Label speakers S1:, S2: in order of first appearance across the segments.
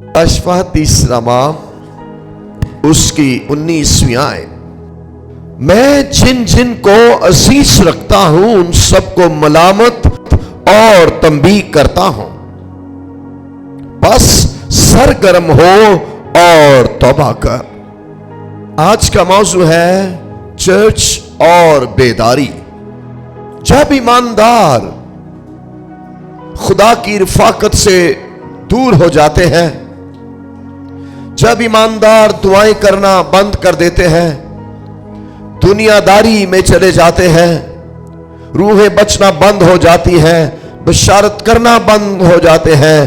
S1: अशफा 30 उसकी 19वीं आयत। मैं जिन जिन को अजीज रखता हूं उन सबको मलामत और तंबीह करता हूं, बस सरगर्म हो और तौबा कर। आज का मौजू है चर्च और बेदारी। जब ईमानदार खुदा की रिफाकत से दूर हो जाते हैं, जब ईमानदार दुआएं करना बंद कर देते हैं, दुनियादारी में चले जाते हैं, रूहें बचना बंद हो जाती हैं, बशारत करना बंद हो जाते हैं,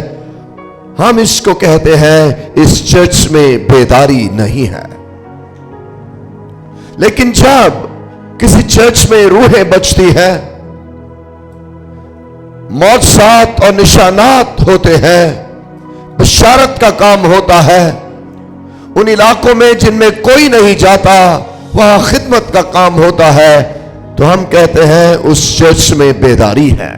S1: हम इसको कहते हैं इस चर्च में बेदारी नहीं है। लेकिन जब किसी चर्च में रूहें बचती है, मौजज़ात और निशानात होते हैं, बशारत का काम होता है, उन इलाकों में जिनमें कोई नहीं जाता वहां खिदमत का काम होता है, तो हम कहते हैं उस चर्च में बेदारी है।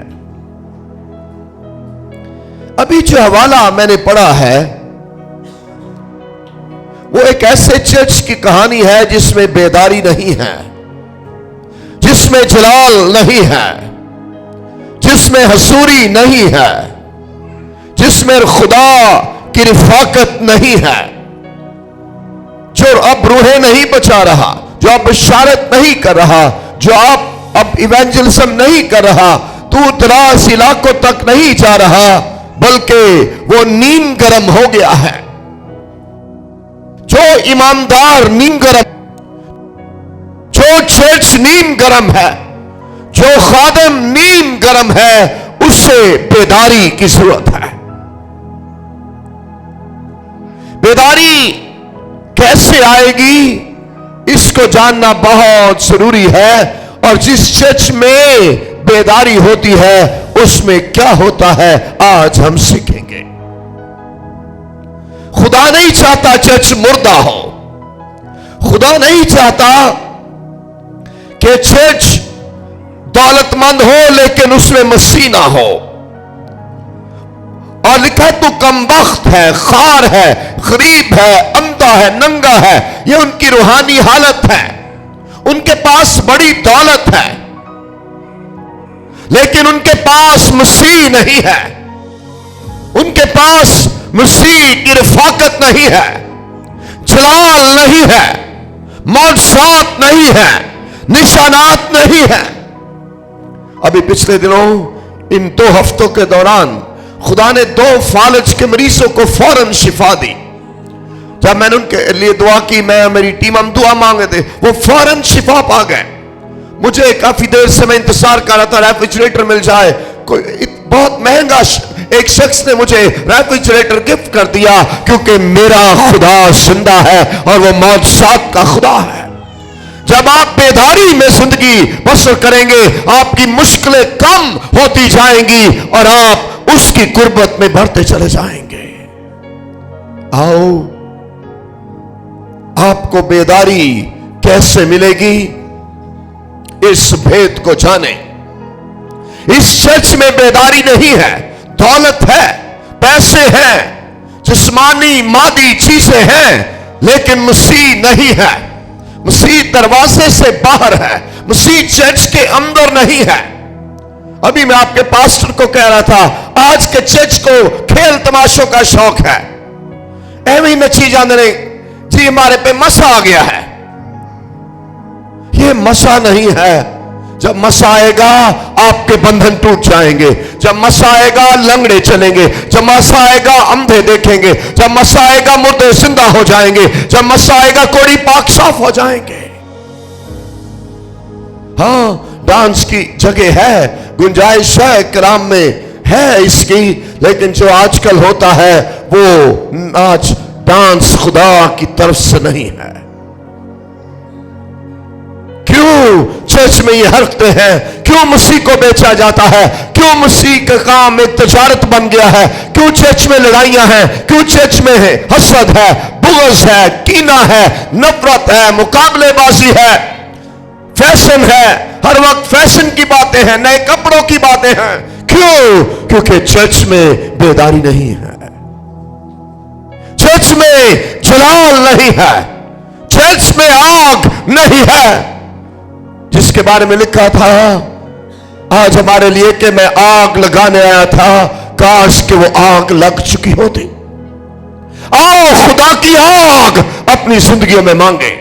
S1: अभी जो हवाला मैंने पढ़ा है वो एक ऐसे चर्च की कहानी है जिसमें बेदारी नहीं है, जिसमें जलाल नहीं है, जिसमें हसूरी नहीं है, जिसमें खुदा की रिफाकत नहीं है, जो अब रूहें नहीं बचा रहा, जो अब बशारत नहीं कर रहा, जो अब इवेंजलिज्म नहीं कर रहा, दूर दराज इलाकों तक नहीं जा रहा, बल्कि वो नीम गरम हो गया है। जो ईमानदार नीम गरम, जो चर्च नीम गरम है, जो खादिम नीम गरम है, उससे बेदारी की जरूरत है। बेदारी कैसे आएगी इसको जानना बहुत जरूरी है, और जिस चर्च में बेदारी होती है उसमें क्या होता है आज हम सीखेंगे। खुदा नहीं चाहता चर्च मुर्दा हो, खुदा नहीं चाहता कि चर्च दौलतमंद हो लेकिन उसमें मसीह ना हो। और लिखा तू कमबख्त है, खार है, गरीब है, अंधा है, नंगा है, यह उनकी रूहानी हालत है। उनके पास बड़ी दौलत है लेकिन उनके पास मसीह नहीं है, उनके पास मसीह की रिफाकत नहीं है, जलाल नहीं है, मौजज़ात नहीं है, निशानात नहीं है। अभी पिछले दिनों इन 2 हफ्तों के दौरान खुदा ने 2 फालज के मरीजों को फौरन शिफा दी। जब मैंने उनके लिए दुआ की, मैं मेरी टीम हम दुआ मांगे थे, वो फौरन शिफा पा गए। मुझे काफी देर से मैं इंतजार कर रहा था रेफ्रिजरेटर मिल जाए। कोई बहुत महंगा एक शख्स ने मुझे रेफ्रिजरेटर गिफ्ट कर दिया, क्योंकि मेरा खुदा जिंदा है और वो मौजज़ात का खुदा है। जब आप बेदारी में जिंदगी बसर करेंगे, आपकी मुश्किलें कम होती जाएंगी और आप उसकी कुर्बत में बढ़ते चले जाएंगे। आओ, आपको बेदारी कैसे मिलेगी इस भेद को जाने। इस चर्च में बेदारी नहीं है, दौलत है, पैसे हैं, जिस्मानी मादी चीजें हैं, लेकिन मसीह नहीं है। मसीह दरवाजे से बाहर है, मसीह चर्च के अंदर नहीं है। अभी मैं आपके पास्टर को कह रहा था, आज के चर्च को खेल तमाशों का शौक है। एवं नची जाने जी हमारे पे मसा आ गया है। ये मसा नहीं है। जब मसा आएगा आपके बंधन टूट जाएंगे, जब मसा आएगा लंगड़े चलेंगे, जब मसा आएगा अंधे देखेंगे, जब मसा आएगा मुर्दे जिंदा हो जाएंगे, जब मसा आएगा कोड़ी पाक साफ हो जाएंगे। हाँ, डांस की जगह है, गुंजाइश है, कराम में है इसकी, लेकिन जो आजकल होता है वो नाच डांस खुदा की तरफ से नहीं है। क्यों चर्च में ये हरकतें हैं? क्यों मसीह को बेचा जाता है? क्यों मसीह का काम एक तजारत बन गया है? क्यों चर्च में लड़ाइयां हैं? क्यों चर्च में है हसद है, बुग़्ज़ है, कीना है, नफरत है, मुकाबलेबाजी है, फैशन है, हर वक्त फैशन की बातें हैं, नए कपड़ों की बातें हैं। क्यों? क्योंकि चर्च में बेदारी नहीं है। चर्च में जलाल नहीं है, चर्च में आग नहीं है, जिसके बारे में लिखा था आज हमारे लिए कि मैं आग लगाने आया था, काश कि वो आग लग चुकी होती। आओ खुदा की आग अपनी जिंदगियों में मांगे,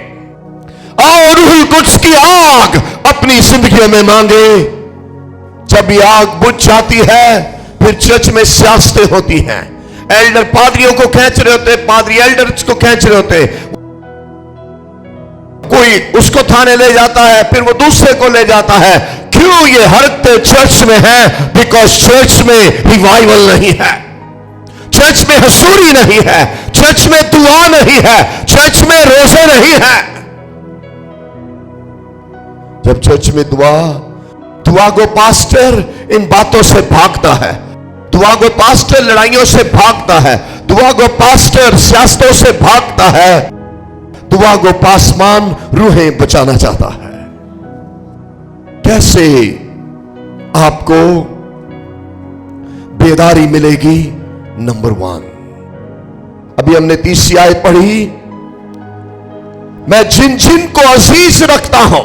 S1: आओ रूहुल कुद्स की आग अपनी जिंदगियों में मांगे। जब ये आग बुझ जाती है फिर चर्च में सियासतें होती हैं, एल्डर पादरियों को खींच रहे होते, पादरी एल्डर्स को खींच रहे होते, कोई उसको थाने ले जाता है, फिर वो दूसरे को ले जाता है। क्यों ये हरकतें चर्च में है? बिकॉज चर्च में रिवाइवल नहीं है, चर्च में हसूरी नहीं है, चर्च में दुआ नहीं है, चर्च में रोजे नहीं है। जब चर्च में दुआ गो पास्टर इन बातों से भागता है, दुआ गो पास्टर लड़ाइयों से भागता है, दुआ गो पास्टर सियासतों से भागता है, दुआ गो पासमान रूहें बचाना चाहता है। कैसे आपको बेदारी मिलेगी? नंबर 1, अभी हमने 30 आयत पढ़ी, मैं जिन जिन को अजीज रखता हूं,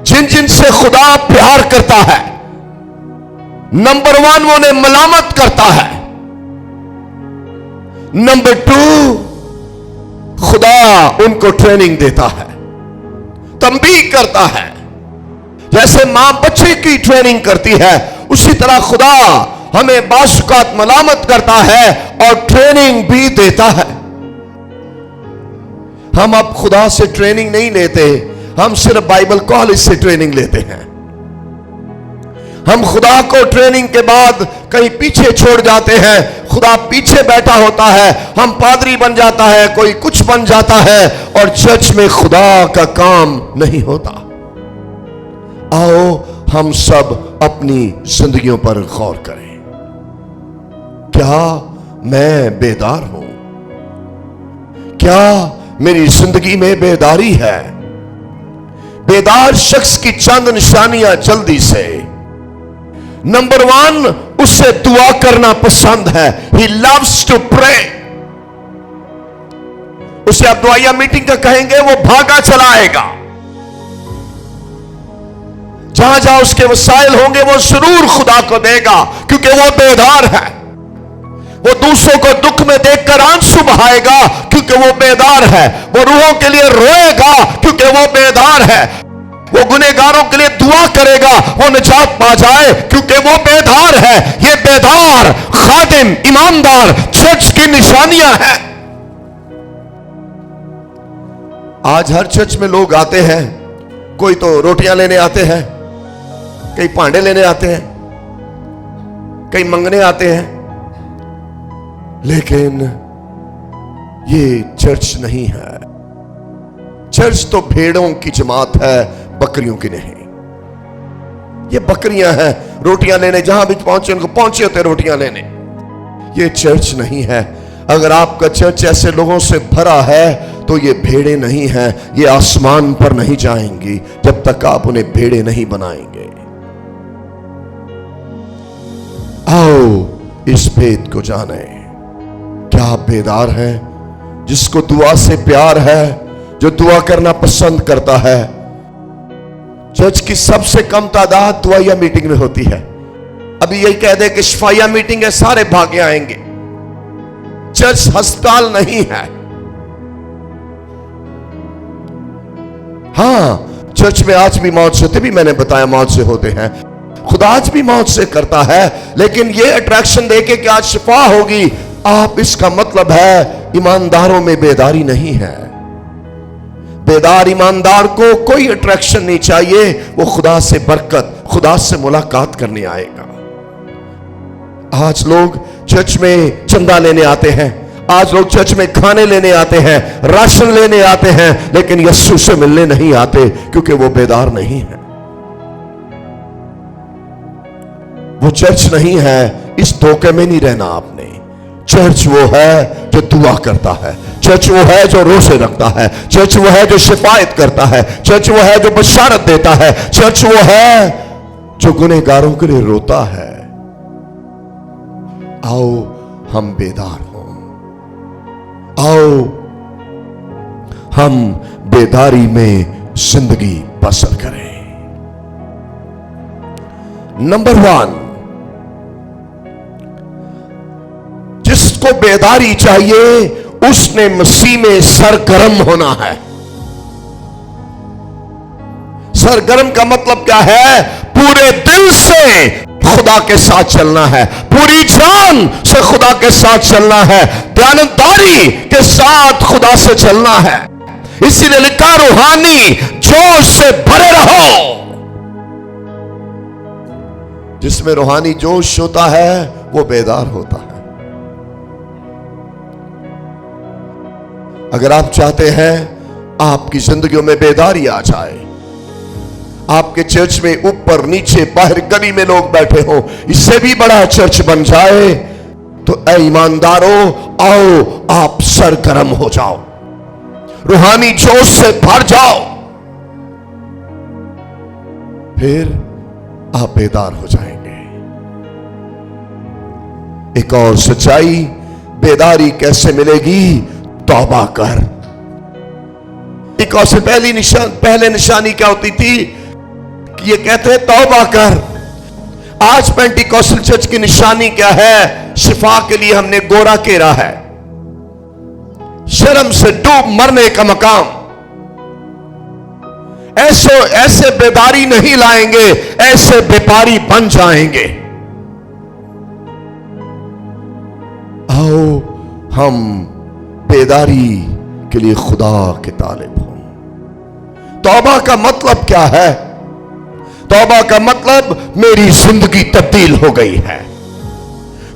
S1: जिन जिन से खुदा प्यार करता है, नंबर 1 वो उन्हें मलामत करता है, नंबर 2 खुदा उनको ट्रेनिंग देता है, तंबीह करता है। जैसे मां बच्चे की ट्रेनिंग करती है, उसी तरह खुदा हमें बाशुकात मलामत करता है और ट्रेनिंग भी देता है। हम अब खुदा से ट्रेनिंग नहीं लेते, हम सिर्फ बाइबल कॉलेज से ट्रेनिंग लेते हैं। हम खुदा को ट्रेनिंग के बाद कहीं पीछे छोड़ जाते हैं, खुदा पीछे बैठा होता है, हम पादरी बन जाता है, कोई कुछ बन जाता है और चर्च में खुदा का काम नहीं होता। आओ हम सब अपनी जिंदगियों पर गौर करें। क्या मैं बेदार हूं? क्या मेरी जिंदगी में बेदारी है? बेदार शख्स की चंद निशानियां जल्दी से। नंबर 1, उसे दुआ करना पसंद है। He loves to pray। उसे आप दुआया मीटिंग का कहेंगे, वो भागा चला आएगा। जहां जहां उसके वसाइल होंगे वो जरूर खुदा को देगा, क्योंकि वो बेदार है। वो दूसरों को दुख में देखकर आंसू बहाएगा, क्योंकि वो बेदार है। वो रूहों के लिए रोएगा, क्योंकि वो बेदार है। वो गुनहगारों के लिए दुआ करेगा, वो निजात पा जाए, क्योंकि वो बेदार है। ये बेदार खादिम ईमानदार चर्च की निशानियां हैं। आज हर चर्च में लोग आते हैं, कोई तो रोटियां लेने आते हैं, कई भांडे लेने आते हैं, कई मंगने आते हैं, लेकिन ये चर्च नहीं है। चर्च तो भेड़ों की जमात है, बकरियों की नहीं। ये बकरियां हैं, रोटियां लेने जहां भी पहुंचे उनको पहुंचे होते रोटियां लेने। ये चर्च नहीं है। अगर आपका चर्च ऐसे लोगों से भरा है तो ये भेड़े नहीं हैं, ये आसमान पर नहीं जाएंगी जब तक आप उन्हें भेड़े नहीं बनाएंगे। आओ इस भेद को जाने। क्या आप बेदार हैं? जिसको दुआ से प्यार है, जो दुआ करना पसंद करता है। चर्च की सबसे कम तादाद दुआया मीटिंग में होती है। अभी यही कह दे कि शफाया मीटिंग है, सारे भागे आएंगे। चर्च अस्पताल नहीं है। हां, चर्च में आज भी मौत से होते, भी मैंने बताया मौत से होते हैं। खुदा आज भी मौत से करता है, लेकिन ये अट्रैक्शन देके कि आज शिफा होगी, आप इसका मतलब है ईमानदारों में बेदारी नहीं है। बेदार ईमानदार को कोई अट्रैक्शन नहीं चाहिए, वो खुदा से बरकत, खुदा से मुलाकात करने आएगा। आज लोग चर्च में चंदा लेने आते हैं, आज लोग चर्च में खाने लेने आते हैं, राशन लेने आते हैं, लेकिन यीशु से मिलने नहीं आते, क्योंकि वो बेदार नहीं है। वो चर्च नहीं है। इस धोखे में नहीं रहना आपने। चर्च वो है जो दुआ करता है, चर्च वो है जो रोजे रखता है, चर्च वो है जो शिफायत करता है, चर्च वो है जो बशारत देता है, चर्च वो है जो गुनहगारों के लिए रोता है। आओ हम बेदार हों। आओ हम बेदारी में जिंदगी बसर करें। नंबर 1, जिसको बेदारी चाहिए उसने मसीह में सरगर्म होना है। सरगर्म का मतलब क्या है? पूरे दिल से खुदा के साथ चलना है, पूरी जान से खुदा के साथ चलना है, ध्यानदारी के साथ खुदा से चलना है। इसीलिए लिखा, रूहानी जोश से भरे रहो। जिसमें रूहानी जोश होता है वो बेदार होता है। अगर आप चाहते हैं आपकी जिंदगियों में बेदारी आ जाए, आपके चर्च में ऊपर नीचे बाहर गली में लोग बैठे हो, इससे भी बड़ा चर्च बन जाए, तो ऐ ईमानदारों, आओ आप सरगर्म हो जाओ, रूहानी जोश से भर जाओ, फिर आप बेदार हो जाएंगे। एक और सच्चाई, बेदारी कैसे मिलेगी? तौबा कर। एक और से पहले निशानी क्या होती थी? ये कहते हैं तौबा कर। आज पेंटिकॉस्टल चर्च की निशानी क्या है? शिफा के लिए हमने गोरा केरा है, शर्म से डूब मरने का मकाम। ऐसे बेदारी नहीं लाएंगे, ऐसे बेपारी बन जाएंगे। आओ हम बेदारी के लिए खुदा के तालिब हों। तौबा का मतलब क्या है? तौबा का मतलब मेरी जिंदगी तब्दील हो गई है,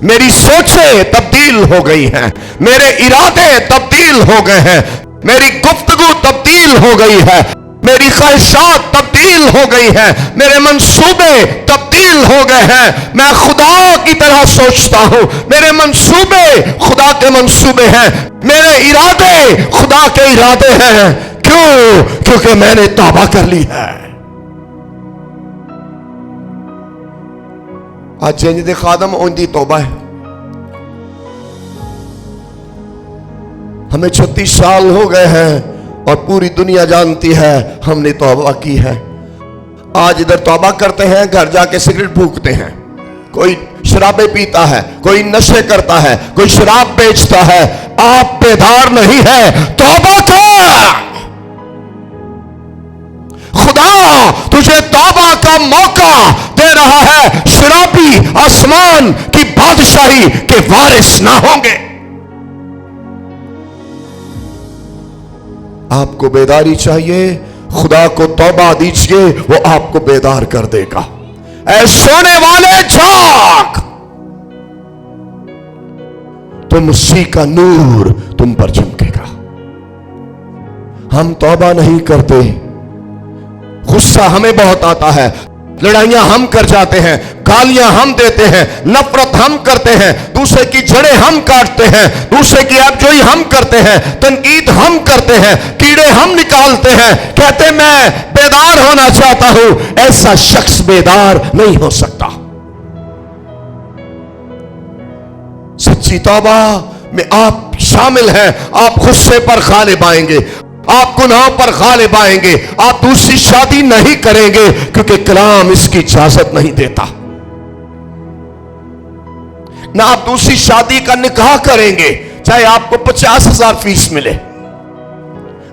S1: मेरी सोचें तब्दील हो गई हैं, मेरे इरादे तब्दील हो गए हैं, मेरी गुफ्तगू तब्दील हो गई है, मेरी ख्वाहिशात तब्दील हो गई है, मेरे मंसूबे तब्दील हो गए हैं। मैं खुदा की तरह सोचता हूं, मेरे मंसूबे खुदा के मंसूबे हैं, मेरे इरादे खुदा के इरादे हैं। क्यों? क्योंकि मैंने तौबा कर ली है। आज जिंद खादम उनकी तौबा है। हमें 36 साल हो गए हैं और पूरी दुनिया जानती है हमने तौबा की है। आज इधर तौबा करते हैं, घर जाके सिगरेट फूंकते हैं, कोई शराबें पीता है, कोई नशे करता है, कोई शराब बेचता है। आप बेदार नहीं है, तौबा कर। खुदा तुझे तौबा का मौका दे रहा है। शराबी आसमान की बादशाही के वारिस ना होंगे। आपको बेदारी चाहिए, खुदा को तौबा दीजिए, वो आपको बेदार कर देगा। ऐ सोने वाले जाग, तो मसीह का नूर तुम पर चमकेगा। हम तौबा नहीं करते, गुस्सा हमें बहुत आता है, लड़ाइयां हम कर जाते हैं, गालियां हम देते हैं, नफरत हम करते हैं, दूसरे की जड़ें हम काटते हैं, दूसरे की अपजोई हम करते हैं, तनकीद हम करते हैं, कीड़े हम निकालते हैं, कहते मैं बेदार होना चाहता हूं। ऐसा शख्स बेदार नहीं हो सकता। सच्ची तौबा में आप शामिल हैं। आप गुस्से पर गालिब आएंगे, आप गुनाहों पर गालिब आएंगे, आप दूसरी शादी नहीं करेंगे क्योंकि कलाम इसकी इजाजत नहीं देता। ना आप दूसरी शादी का निकाह करेंगे चाहे आपको 50,000 फीस मिले।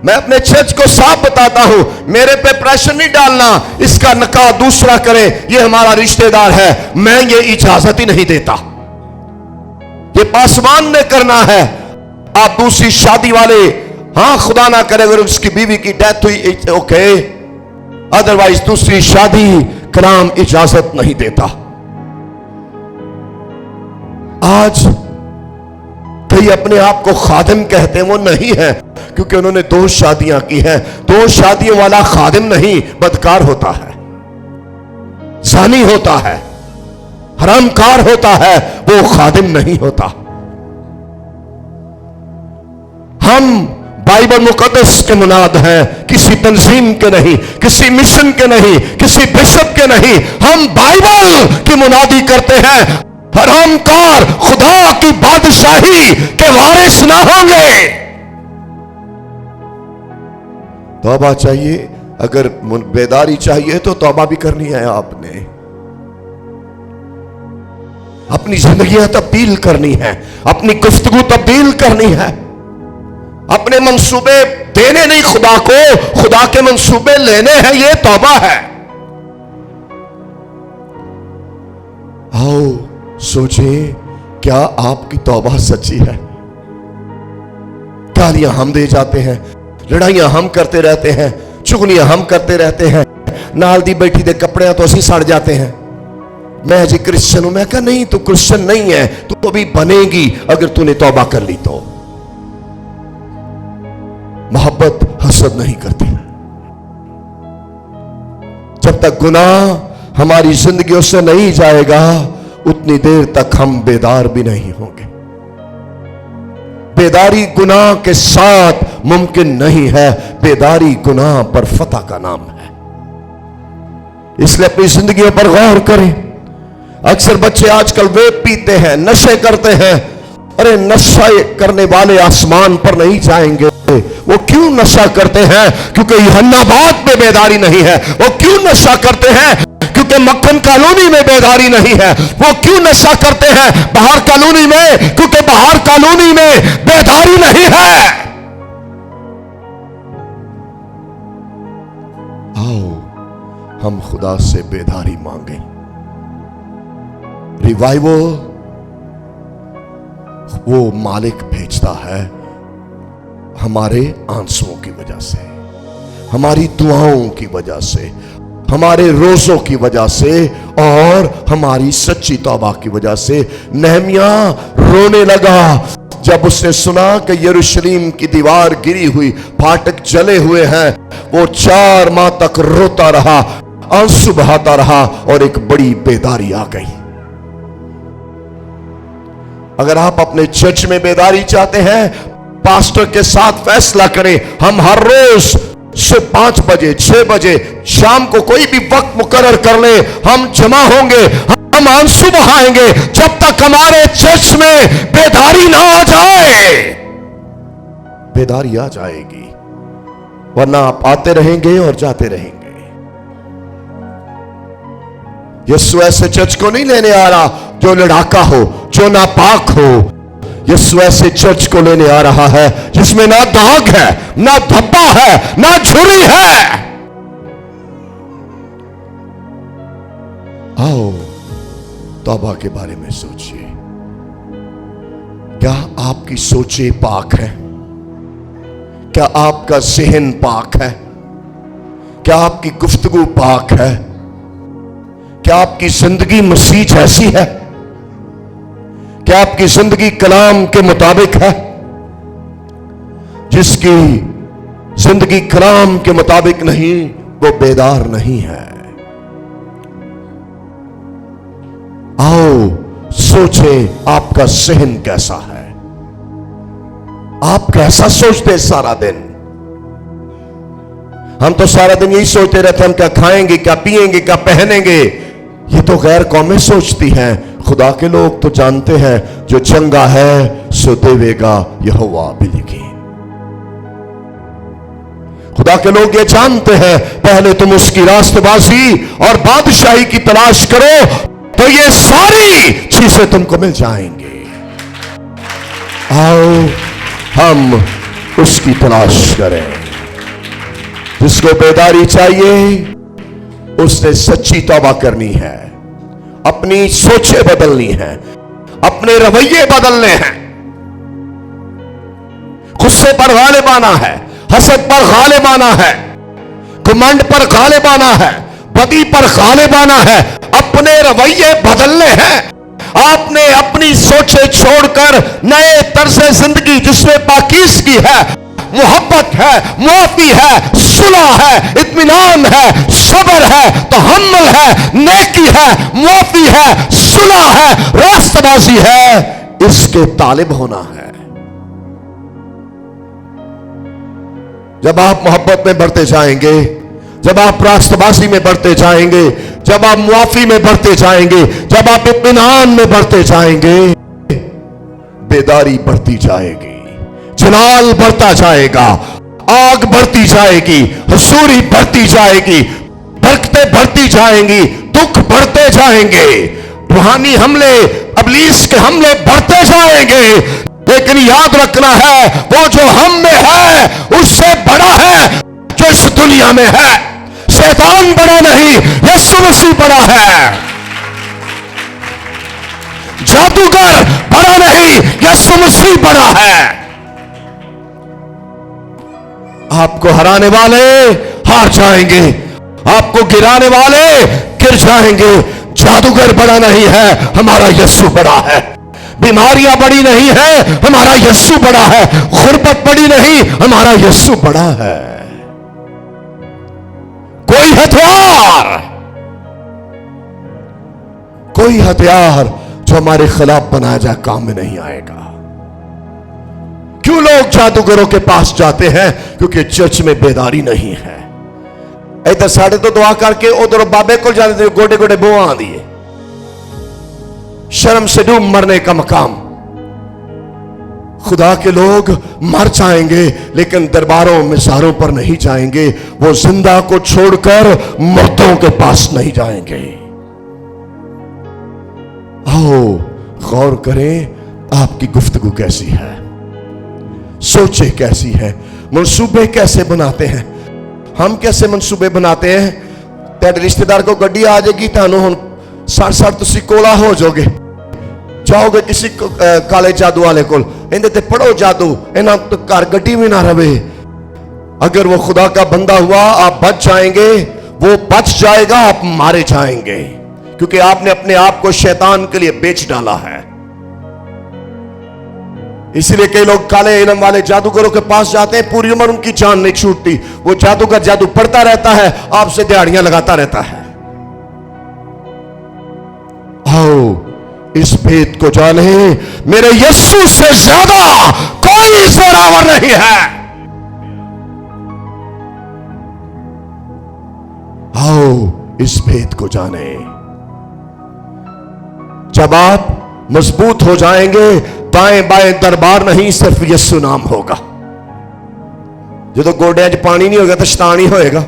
S1: मैं अपने चर्च को साफ बताता हूं, मेरे पे प्रेशर नहीं डालना इसका निकाह दूसरा करे, ये हमारा रिश्तेदार है, मैं ये इजाजत ही नहीं देता। ये पासवान ने करना है। आप दूसरी शादी वाले, हां खुदा ना करे अगर उसकी बीवी की डेथ हुई, ओके, अदरवाइज दूसरी शादी कलाम इजाजत नहीं देता। आज कई अपने आप को खादिम कहते हैं, वो नहीं है क्योंकि उन्होंने 2 शादियां की हैं। 2 शादियों वाला खादिम नहीं, बदकार होता है, ज़ानी होता है, हरामकार होता है, वो खादिम नहीं होता। हम बाइबल मुकद्दस के मुनाद हैं, किसी तंजीम के नहीं, किसी मिशन के नहीं, किसी बिशप के नहीं। हम बाइबल की मुनादी करते हैं। हरामकार खुदा की बादशाही के वारिस ना होंगे। तौबा चाहिए, अगर बेदारी चाहिए तो तौबा भी करनी है। आपने अपनी जिंदगियां तब्दील करनी है, अपनी गुफ्तगू तब्दील करनी है। अपने मंसूबे देने नहीं खुदा को, खुदा के मंसूबे लेने हैं, ये तौबा है। आओ सोचें, क्या आपकी तौबा सच्ची है? गालियां हम दे जाते हैं, लड़ाइयां हम करते रहते हैं, चुगलियां हम करते रहते हैं, नाल दी बैठी दे कपड़े तो असी सड़ जाते हैं। मैं जी क्रिश्चियन हूं, मैं कहा नहीं, तू क्रिश्चियन नहीं है, तू अभी बनेगी अगर तूने तौबा कर ली तो। मोहब्बत हसद नहीं करती। जब तक गुनाह हमारी जिंदगियों से नहीं जाएगा उतनी देर तक हम बेदार भी नहीं होंगे। बेदारी गुनाह के साथ मुमकिन नहीं है, बेदारी गुनाह पर फतह का नाम है। इसलिए अपनी जिंदगियों पर गौर करें। अक्सर बच्चे आजकल वेप पीते हैं, नशे करते हैं। अरे नशा करने वाले आसमान पर नहीं जाएंगे। वो क्यों नशा करते हैं? क्योंकि यूहन्नाबाद में बेदारी नहीं है। वो क्यों नशा करते हैं? क्योंकि मक्खन कॉलोनी में बेदारी नहीं है। वो क्यों नशा करते हैं बाहर कॉलोनी में? क्योंकि बाहर कॉलोनी में बेदारी नहीं है। आओ हम खुदा से बेदारी मांगे। रिवाइवल वो मालिक भेजता है हमारे आंसुओं की वजह से, हमारी दुआओं की वजह से, हमारे रोजों की वजह से और हमारी सच्ची तौबा की वजह से। नहमिया रोने लगा जब उसने सुना कि यरूशलेम की दीवार गिरी हुई, फाटक जले हुए हैं। वो 4 माह तक रोता रहा, आंसू बहाता रहा और एक बड़ी बेदारी आ गई। अगर आप अपने चर्च में बेदारी चाहते हैं, पास्टर के साथ फैसला करें। हम हर रोज से 5 बजे 6 बजे शाम को कोई भी वक्त मुकर्रर कर ले, हम जमा होंगे, हम आंसू बहाएंगे जब तक हमारे चर्च में बेदारी ना आ जाए। बेदारी आ जाएगी, वरना आप आते रहेंगे और जाते रहेंगे। यीशु ऐसे चर्च को नहीं लेने आ रहा जो लड़ाका हो, जो नापाक हो। यीशु ऐसे चर्च को लेने आ रहा है जिसमें ना दाग है, ना धब्बा है, ना झुर्री है। आओ तौबा के बारे में सोचिए। क्या आपकी सोचें पाक है? क्या आपका ज़हन पाक है? क्या आपकी गुफ्तगू पाक है? क्या आपकी जिंदगी मसीह जैसी है? क्या आपकी जिंदगी कलाम के मुताबिक है? जिसकी जिंदगी कलाम के मुताबिक नहीं, वो बेदार नहीं है। आओ सोचें, आपका ज़हन कैसा है? आप कैसा सोचते सारा दिन? हम तो सारा दिन यही सोचते रहते हैं, हम क्या खाएंगे, क्या पिएंगे, क्या पहनेंगे। ये तो गैर कौमें सोचती हैं। खुदा के लोग तो जानते हैं, जो चंगा है सो देवेगा यहोवा बिलिगी। खुदा के लोग ये जानते हैं, पहले तुम उसकी रास्तबाजी और बादशाही की तलाश करो तो ये सारी चीजें तुमको मिल जाएंगी। आओ हम उसकी तलाश करें। जिसको बेदारी चाहिए उसने सच्ची तौबा करनी है, अपनी सोचें बदलनी है, अपने रवैये बदलने हैं। गुस्से पर गालिब आना है, हसद पर गालिब आना है, घमंड पर गालिब आना है, बदी पर गालिब आना है। अपने रवैये बदलने हैं। आपने अपनी सोचें छोड़कर नए तर्ज़े जिंदगी जिसमें पाकीज़गी है, मोहब्बत है, मुआफी है, सुलह है, इत्मीनान है, सब्र है, तहम्मुल है, नेकी है, मुआफी है, सुलह है, रास्तबाजी है, इसके तालिब होना है। जब आप मोहब्बत में बढ़ते जाएंगे, जब आप रास्तबाजी में बढ़ते जाएंगे, जब आप मुआफी में बढ़ते जाएंगे, जब आप इत्मीनान में बढ़ते जाएंगे, बेदारी बढ़ती जाएगी, जलाल बढ़ता जाएगा, आग बढ़ती जाएगी, हुजूरी बढ़ती जाएगी, बरकतें बढ़ती जाएंगी, दुख बढ़ते जाएंगे, रूहानी हमले, इब्लीस के हमले बढ़ते जाएंगे। लेकिन याद रखना है, वो जो हम में है उससे बड़ा है जो इस दुनिया में है। शैतान बड़ा नहीं, यीशु मसीह बड़ा है। जादूगर बड़ा नहीं, यीशु मसीह बड़ा है। आपको हराने वाले हार जाएंगे, आपको गिराने वाले गिर जाएंगे। जादूगर बड़ा नहीं है, हमारा यीशु बड़ा है। बीमारियां बड़ी नहीं है, हमारा यीशु बड़ा है। गुर्बत बड़ी नहीं, हमारा यीशु बड़ा है। कोई हथियार जो हमारे खिलाफ बनाया जाए काम में नहीं आएगा। क्यों लोग जादूगरों के पास जाते हैं? क्योंकि चर्च में बेदारी नहीं है। इधर साढ़े तो दुआ करके उधर बाबे को जाते थे, गोडे गोडे बुआ आ दिए, शर्म से डूब मरने का मकाम। खुदा के लोग मर जाएंगे लेकिन दरबारों मिसारों पर नहीं जाएंगे। वो जिंदा को छोड़कर मर्दों के पास नहीं जाएंगे। आओ गौर करें, आपकी गुफ्तगू कैसी है, सोचे कैसी है, मंसूबे कैसे बनाते हैं। हम कैसे मंसूबे बनाते हैं? तेरे रिश्तेदार को गड्डी आ जाएगी, तानू हुण 60 तुसी कोला हो जाओगे, जाओगे किसी काले जादू वाले को, इन्हें ते पढ़ो जादू, इन्हें तो घर गड्डी भी ना रहे। अगर वो खुदा का बंदा हुआ, आप बच जाएंगे, वो बच जाएगा, आप मारे जाएंगे, क्योंकि आपने अपने आप को शैतान के लिए बेच डाला है। इसीलिए कई लोग काले इल्म वाले जादूगरों के पास जाते हैं, पूरी उम्र उनकी जान नहीं छूटती। वो जादूगर जादू पढ़ता रहता है, आपसे दिहाड़ियां लगाता रहता है। आओ इस भेद को जाने, मेरे यीशु से ज्यादा कोई जोरावर नहीं है। आओ इस भेद को जाने। जब आप मजबूत हो जाएंगे, दाएं बाएं दरबार नहीं, सिर्फ यीशु नाम होगा। जो तो गोड्या च पानी नहीं होगा तो शैतान ही होएगा।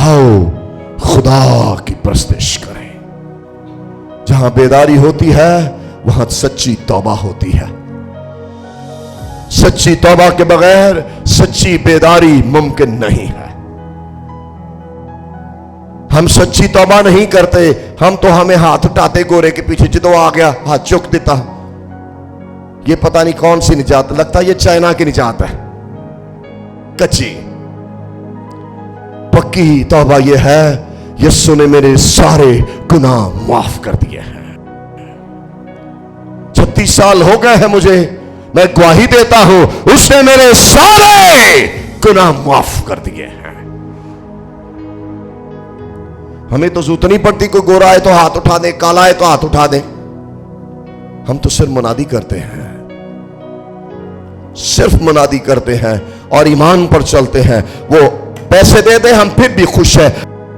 S1: आओ खुदा की प्रस्तुति करें। जहां बेदारी होती है वहां सच्ची तौबा होती है। सच्ची तौबा के बगैर सच्ची बेदारी मुमकिन नहीं है। हम सच्ची तौबा नहीं करते, हम तो हमें हाथ उठाते गोरे के पीछे, जो आ गया हाथ चुक देता। ये पता नहीं कौन सी निजात, लगता है ये चाइना की निजात है। कच्ची पक्की तौबा ये है, यीशु ने मेरे सारे गुनाह माफ कर दिए हैं। 36 साल हो गए हैं मुझे, मैं गवाही देता हूं, उसने मेरे सारे गुनाह माफ कर दिए हैं। हमें तो जरूरत नहीं पड़ती, कोई गोरा है तो हाथ उठा दे, काला है तो हाथ उठा दे। हम तो सिर्फ मुनादी करते हैं, सिर्फ मुनादी करते हैं और ईमान पर चलते हैं। वो पैसे दे दे हम फिर भी खुश है,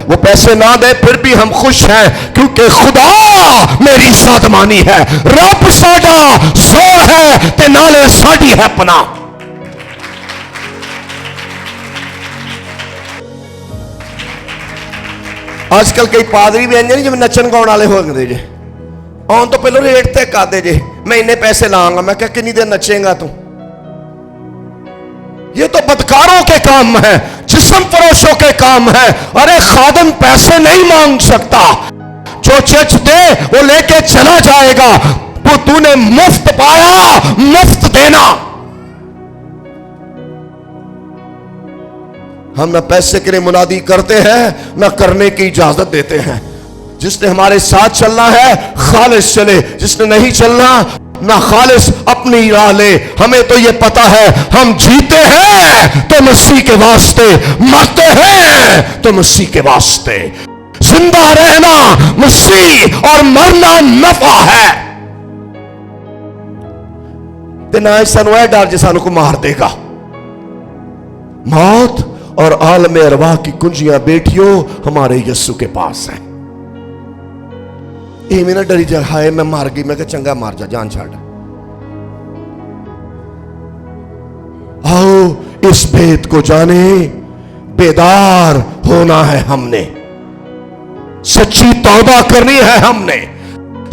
S1: वो पैसे ना दे फिर भी हम खुश हैं, क्योंकि खुदा मेरी साधमानी है। रब साडा जोर है ते नाले साडी है पनाह। आजकल कई पादरी भी आते जिवें नचन गाउण वाले हो गए जे, आउण तो पहले रेट तय कर दे जे, मैं इन्ने पैसे लाऊंगा। मैं क्या कितनी देर नचेगा तू? ये तो बदकारों के काम है, जिस्म फरोशों के काम है। अरे खादम पैसे नहीं मांग सकता, जो चर्च दे वो लेके चला जाएगा। वो तूने मुफ्त पाया, मुफ्त देना। हम ना पैसे के लिए मुनादी करते हैं, ना करने की इजाजत देते हैं। जिसने हमारे साथ चलना है खालिस चले, जिसने नहीं चलना ना खालिस अपनी राह ले। हमें तो यह पता है हम जीते हैं तो मसीह के वास्ते, मरते हैं तो मसीह के वास्ते। जिंदा रहना मसीह और मरना नफा है। ते ना सानू यह डर जे सानू को मार देगा। मौत और आलम अरवाह की कुंजियां बेटियों हमारे यस्सु के पास है। ये मेरा डरी जा, हाय मैं मार गई, मैं कहा चंगा मार जा, जान छाड़। आओ इस भेद को जाने, बेदार होना है हमने, सच्ची तौबा करनी है हमने,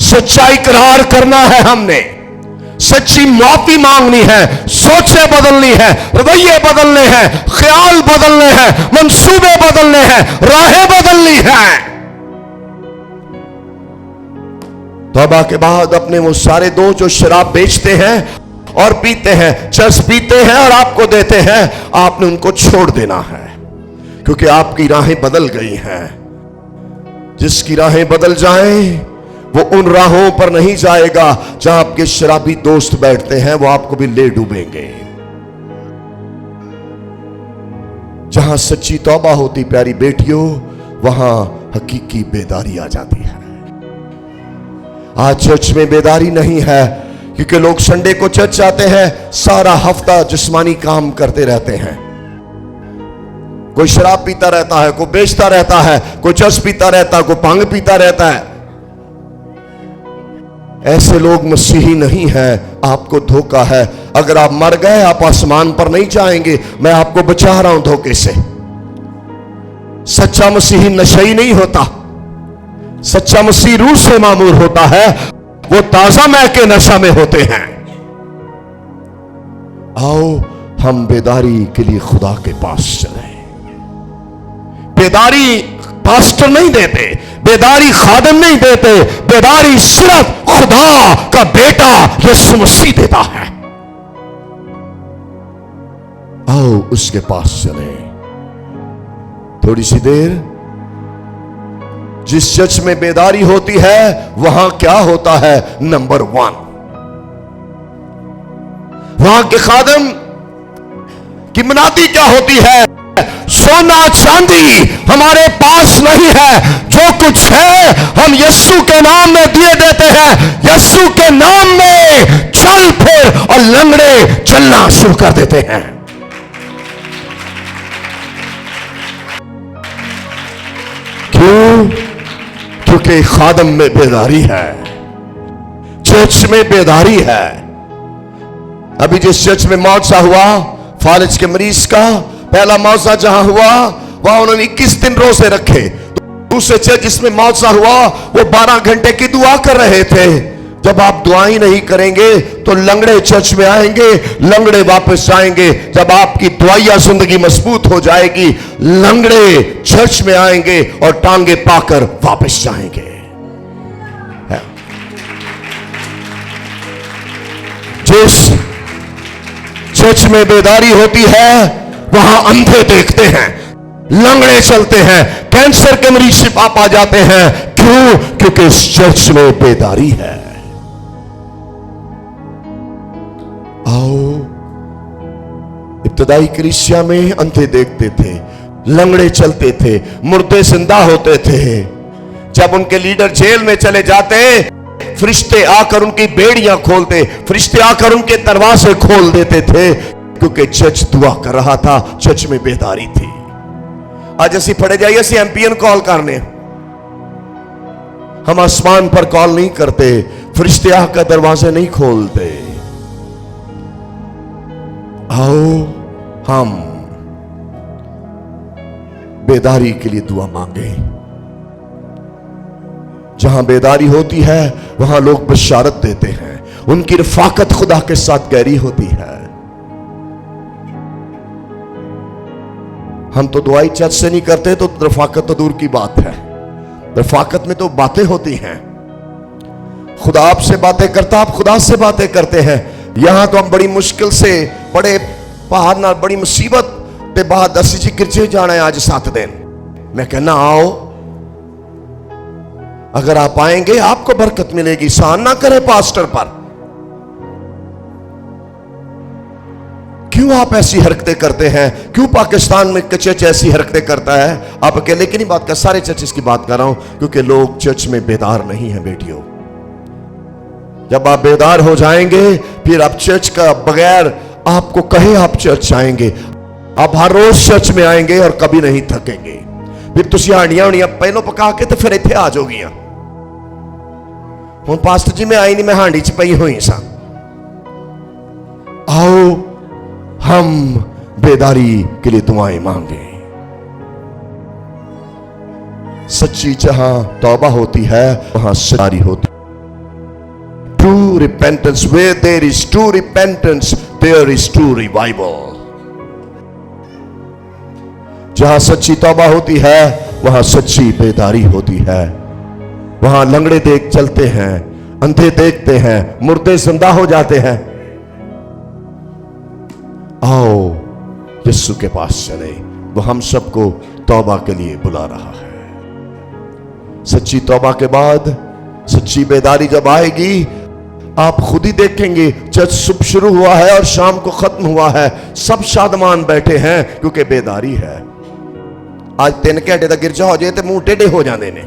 S1: सच्चा इकरार करना है हमने, सच्ची माफी मांगनी है, सोचें बदलनी है, रवैये बदलने हैं, ख्याल बदलने हैं, मंसूबे बदलने हैं, राहें बदलनी है। तौबा के बाद अपने वो सारे दोस्त जो शराब बेचते हैं और पीते हैं, चर्च पीते हैं और आपको देते हैं, आपने उनको छोड़ देना है, क्योंकि आपकी राहें बदल गई हैं। जिसकी राहें बदल जाएं वो उन राहों पर नहीं जाएगा जहां आपके शराबी दोस्त बैठते हैं, वो आपको भी ले डूबेंगे। जहां सच्ची तौबा होती प्यारी बेटियों, वहां हकीकी बेदारी आ जाती है। आज चर्च में बेदारी नहीं है, क्योंकि लोग संडे को चर्च आते हैं, सारा हफ्ता जिस्मानी काम करते रहते हैं। कोई शराब पीता रहता है, कोई बेचता रहता है, कोई चर्च पीता रहता है, कोई भांग पीता रहता है। ऐसे लोग मसीही नहीं है, आपको धोखा है। अगर आप मर गए आप आसमान पर नहीं जाएंगे, मैं आपको बचा रहा हूं धोखे से। सच्चा मसीही नशई नहीं होता, सच्चा मसीह रूह से मामूर होता है, वो ताजा मह के नशा में होते हैं। आओ हम बेदारी के लिए खुदा के पास चलें। बेदारी पास्टर नहीं देते, बेदारी खादिम नहीं देते, बेदारी सिर्फ खुदा का बेटा यीशु मसीह देता है। आओ उसके पास चले। थोड़ी सी देर जिस चर्च में बेदारी होती है वहां क्या होता है? नंबर 1, वहां के खादिम की मुनादी क्या होती है? सोना चांदी हमारे पास नहीं है, जो कुछ है हम यीशु के नाम में दिए देते हैं। यीशु के नाम में चल फिर और लंगड़े चलना शुरू कर देते हैं। क्यों? क्योंकि खादम में बेदारी है, चर्च में बेदारी है। अभी जिस चर्च में मौजा हुआ, फालिज के मरीज का पहला मौजा जहां हुआ, वहां उन्होंने 21 दिन रोजे रखे। दूसरे चर्च जिसमें मौजा हुआ वो 12 घंटे की दुआ कर रहे थे। जब आप दुआई नहीं करेंगे तो लंगड़े चर्च में आएंगे, लंगड़े वापस जाएंगे। जब आपकी दुआया जिंदगी मजबूत हो जाएगी, लंगड़े चर्च में आएंगे और टांगे पाकर वापस जाएंगे। जिस चर्च में बेदारी होती है वहां अंधे देखते हैं, लंगड़े चलते हैं, कैंसर के मरीज शिफा पा जाते हैं। क्यों? क्योंकि इस चर्च में बेदारी है। आओ, इब्तदाई कलीसिया में अंधे देखते थे, लंगड़े चलते थे, मुर्दे जिंदा होते थे। जब उनके लीडर जेल में चले जाते, फरिश्ते आकर उनकी बेड़ियां खोलते, फरिश्ते आकर उनके दरवाजे खोल देते थे, क्योंकि चर्च दुआ कर रहा था, चर्च में बेदारी थी। आज असी फड़े जाइए, असी एमपीएन कॉल करने, हम आसमान पर कॉल नहीं करते, फरिश्ते आकर दरवाजे नहीं खोलते। आओ हम बेदारी के लिए दुआ मांगे। जहां बेदारी होती है वहां लोग बशारत देते हैं, उनकी रफाकत खुदा के साथ गहरी होती है। हम तो दुआई चर्च से नहीं करते तो रफाकत तो दूर की बात है। रफाकत में तो बातें होती हैं, खुदा आपसे बातें करता, आप खुदा से बातें करते हैं। यहां तो हम बड़ी मुश्किल से, बड़े पहाड़ ना, बड़ी मुसीबत के बाद असी जी गिरजे जाना है आज 7 दिन। मैं कहना आओ, अगर आप आएंगे आपको बरकत मिलेगी। सहन ना करें पास्टर पर। क्यों आप ऐसी हरकतें करते हैं? क्यों पाकिस्तान में चर्च ऐसी हरकतें करता है? आप अकेले की नहीं बात कर, सारे चर्चेस की बात कर रहा हूं, क्योंकि लोग चर्च में बेदार नहीं है बेटियों। जब आप बेदार हो जाएंगे फिर आप चर्च का बगैर आपको कहे आप चर्च आएंगे, आप हर रोज चर्च में आएंगे और कभी नहीं थकेंगे। फिर तुसी हांडियां होनियां पहलों पका के तो फिर इत्थे आ जाओगियां। हुण पास्टर जी मैं आई नहीं, मैं हांडी च पई हुई सा। आओ हम बेदारी के लिए दुआएं मांगे। सच्ची जहां तौबा होती है वहां सच्चाई होती। True repentance, where there is true repentance, there is true revival. जहां सच्ची तौबा होती है वहां सच्ची बेदारी होती है। वहां लंगड़े देख चलते हैं, अंधे देखते हैं, मुर्दे जिंदा हो जाते हैं। आओ यीशु के पास चले, वो हम सबको तौबा के लिए बुला रहा है। सच्ची तौबा के बाद सच्ची बेदारी जब आएगी, आप खुद ही देखेंगे चर्च सुबह शुरू हुआ है और शाम को खत्म हुआ है, सब शादमान बैठे हैं क्योंकि बेदारी है। आज 3 घंटे का गिरजा हो जाए तो मुंह टेढ़े हो जाते ने।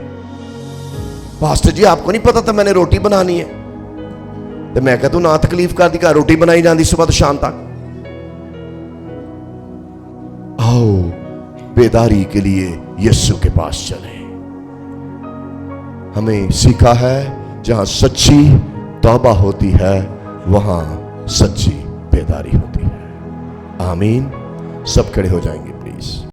S1: पास्टर जी आपको नहीं पता था मैंने रोटी बनानी है? तो मैं कह तू ना तकलीफ कर दी, रोटी बनाई जाती सुबह तो शाम तक। आओ बेदारी के लिए यीशु के पास चले। हमें सीखा है जहां सच्ची तौबा होती है वहां सच्ची बेदारी होती है। आमीन। सब खड़े हो जाएंगे प्लीज।